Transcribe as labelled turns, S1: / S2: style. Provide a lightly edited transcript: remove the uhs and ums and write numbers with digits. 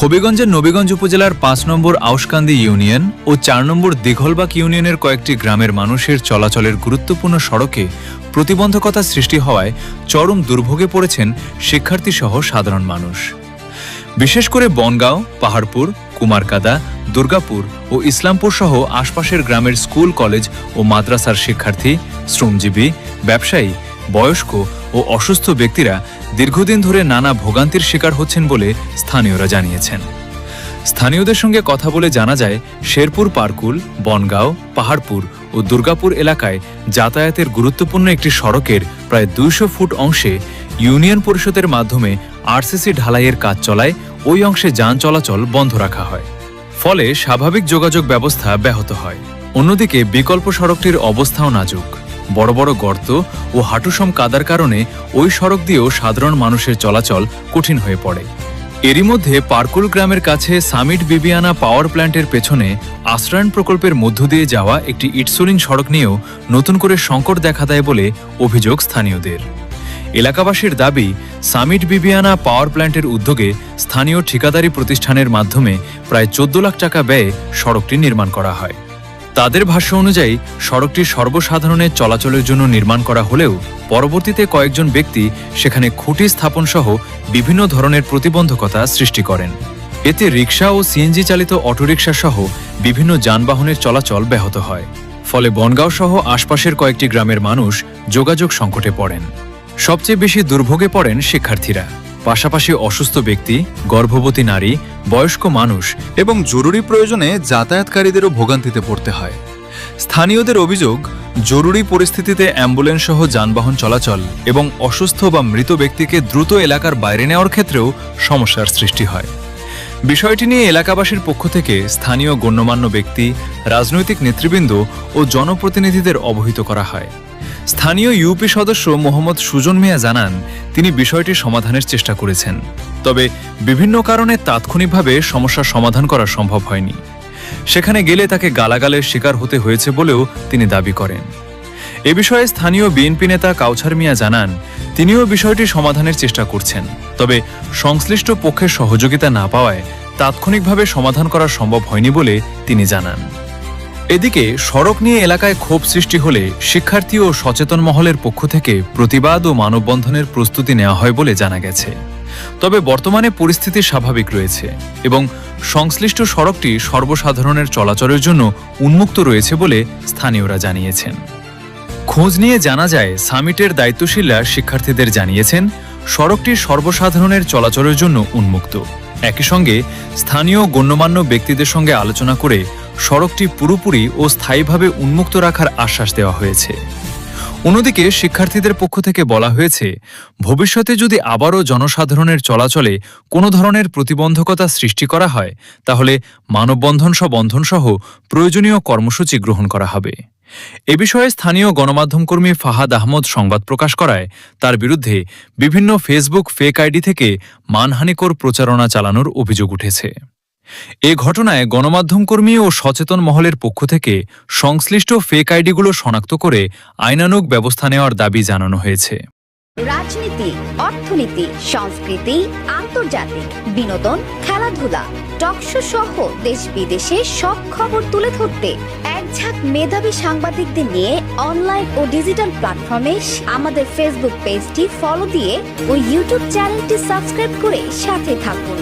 S1: হবিগঞ্জের নবীগঞ্জ উপজেলার ৫ নম্বর আউশকান্দি ইউনিয়ন ও ৪ নম্বর দিঘলবাগ ইউনিয়নের কয়েকটি গ্রামের মানুষের চলাচলের গুরুত্বপূর্ণ সড়কে প্রতিবন্ধকতা সৃষ্টি হওয়ায় চরম দুর্ভোগে পড়েছেন শিক্ষার্থীসহ সাধারণ মানুষ। বিশেষ করে বনগাঁও, পাহাড়পুর, কুমারকাদা, দুর্গাপুর ও ইসলামপুর সহ আশপাশের গ্রামের স্কুল, কলেজ ও মাদ্রাসার শিক্ষার্থী, শ্রমজীবী, ব্যবসায়ী, বয়স্ক ও অসুস্থ ব্যক্তিরা দীর্ঘদিন ধরে নানা ভোগান্তির শিকার হচ্ছেন বলে স্থানীয়রা জানিয়েছেন। স্থানীয়দের সঙ্গে কথা বলে জানা যায়, শেরপুর পারকুল, বনগাঁও, পাহাড়পুর ও দুর্গাপুর এলাকায় যাতায়াতের গুরুত্বপূর্ণ একটি সড়কের প্রায় ২০০ ফুট অংশে ইউনিয়ন পরিষদের মাধ্যমে আরসিসি ঢালাইয়ের কাজ চলায় ওই অংশে যান চলাচল বন্ধ রাখা হয়। ফলে স্বাভাবিক যোগাযোগ ব্যবস্থা ব্যাহত হয়। অন্যদিকে বিকল্প সড়কটির অবস্থাও নাজুক। বড় বড় গর্ত ও হাঁটুসম কাদার কারণে ওই সড়ক দিয়েও সাধারণ মানুষের চলাচল কঠিন হয়ে পড়ে। এরই মধ্যে পারকুল গ্রামের কাছে সামিট বিবিয়ানা পাওয়ার প্ল্যান্টের পেছনে আশ্রয়ণ প্রকল্পের মধ্য দিয়ে যাওয়া একটি ইটসোলিং সড়ক নিয়েও নতুন করে সংকট দেখা দেয় বলে অভিযোগ স্থানীয়দের। এলাকাবাসীর দাবি, সামিট বিবিয়ানা পাওয়ার প্ল্যান্টের উদ্যোগে স্থানীয় ঠিকাদারি প্রতিষ্ঠানের মাধ্যমে প্রায় ১৪ লাখ টাকা ব্যয়ে সড়কটি নির্মাণ করা হয়। তাদের ভাষ্য অনুযায়ী সড়কটি সর্বসাধারণের চলাচলের জন্য নির্মাণ করা হলেও পরবর্তীতে কয়েকজন ব্যক্তি সেখানে খুঁটি স্থাপন সহ বিভিন্ন ধরনের প্রতিবন্ধকতা সৃষ্টি করেন। এতে রিকশা ও সিএনজি চালিত অটোরিকশা সহ বিভিন্ন যানবাহনের চলাচল ব্যাহত হয়। ফলে বনগাঁও সহ আশপাশের কয়েকটি গ্রামের মানুষ যোগাযোগ সংকটে পড়েন। সবচেয়ে বেশি দুর্ভোগে পড়েন শিক্ষার্থীরা, পাশাপাশি অসুস্থ ব্যক্তি, গর্ভবতী নারী, বয়স্ক মানুষ এবং জরুরি প্রয়োজনে যাতায়াতকারীদেরও ভোগান্তিতে পড়তে হয়। স্থানীয়দের অভিযোগ, জরুরি পরিস্থিতিতে অ্যাম্বুলেন্স সহ যানবাহন চলাচল এবং অসুস্থ বা মৃত ব্যক্তিকে দ্রুত এলাকার বাইরে নেওয়ার ক্ষেত্রেও সমস্যার সৃষ্টি হয়। বিষয়টি নিয়ে এলাকাবাসীর পক্ষ থেকে স্থানীয় গণ্যমান্য ব্যক্তি, রাজনৈতিক নেতৃবৃন্দ ও জনপ্রতিনিধিদের অবহিত করা হয়। স্থানীয় ইউপি সদস্য মোহাম্মদ সুজন মিয়া জানান, তিনি বিষয়টি সমাধানের চেষ্টা করেছেন, তবে বিভিন্ন কারণে তাৎক্ষণিকভাবে সমস্যার সমাধান করা সম্ভব হয়নি। সেখানে গেলে তাকে গালাগালের শিকার হতে হয়েছে বলেও তিনি দাবি করেন। এ বিষয়ে স্থানীয় বিএনপি নেতা কাউছার মিয়া জানান, তিনিও বিষয়টি সমাধানের চেষ্টা করছেন, তবে সংশ্লিষ্ট পক্ষের সহযোগিতা না পাওয়ায় তাৎক্ষণিকভাবে সমাধান করা সম্ভব হয়নি বলে তিনি জানান। এদিকে সড়ক নিয়ে এলাকায় ক্ষোভ সৃষ্টি হলে শিক্ষার্থী ও সচেতন মহলের পক্ষ থেকে প্রতিবাদ ও মানববন্ধনের প্রস্তুতি নেওয়া হয় বলে জানা গেছে। তবে বর্তমানে পরিস্থিতি স্বাভাবিক রয়েছে এবং সংশ্লিষ্ট সড়কটি সর্বসাধারণের চলাচলের জন্য উন্মুক্ত রয়েছে বলে স্থানীয়রা জানিয়েছেন। খোঁজ নিয়ে জানা যায়, সামিটের দায়িত্বশীলরা শিক্ষার্থীদের জানিয়েছেন সড়কটি সর্বসাধারণের চলাচলের জন্য উন্মুক্ত। একই সঙ্গে স্থানীয় গণ্যমান্য ব্যক্তিদের সঙ্গে আলোচনা করে সড়কটি পুরোপুরি ও স্থায়ীভাবে উন্মুক্ত রাখার আশ্বাস দেওয়া হয়েছে। অন্যদিকে শিক্ষার্থীদের পক্ষ থেকে বলা হয়েছে, ভবিষ্যতে যদি আবারও জনসাধারণের চলাচলে কোনো ধরনের প্রতিবন্ধকতা সৃষ্টি করা হয়, তাহলে মানববন্ধন সহ প্রয়োজনীয় কর্মসূচি গ্রহণ করা হবে। এ বিষয়ে স্থানীয় গণমাধ্যমকর্মী ফাহাদ আহমদ সংবাদ প্রকাশ করায় তার বিরুদ্ধে বিভিন্ন ফেসবুক ফেক আইডি থেকে মানহানিকর প্রচারণা চালানোর অভিযোগ উঠেছে। এ ঘটনায় গণমাধ্যমকর্মী ও সচেতন মহলের পক্ষ থেকে সংশ্লিষ্ট ফেক আইডিগুলো শনাক্ত করে আইনানুগ ব্যবস্থা নেওয়ার দাবি জানানো হয়েছে।
S2: রাজনীতি, অর্থনীতি, সংস্কৃতি, আন্তর্জাতিক, বিনোদন, খেলাধুলা, টকশো সহ দেশ বিদেশে সব খবর তুলে ধরতে এক ঝাঁক মেধাবী সাংবাদিকদের নিয়ে অনলাইন ও ডিজিটাল প্ল্যাটফর্মে আমাদের ফেসবুক পেজটি ফলো দিয়ে ও ইউটিউব চ্যানেলটি সাবস্ক্রাইব করে সাথে থাকুন।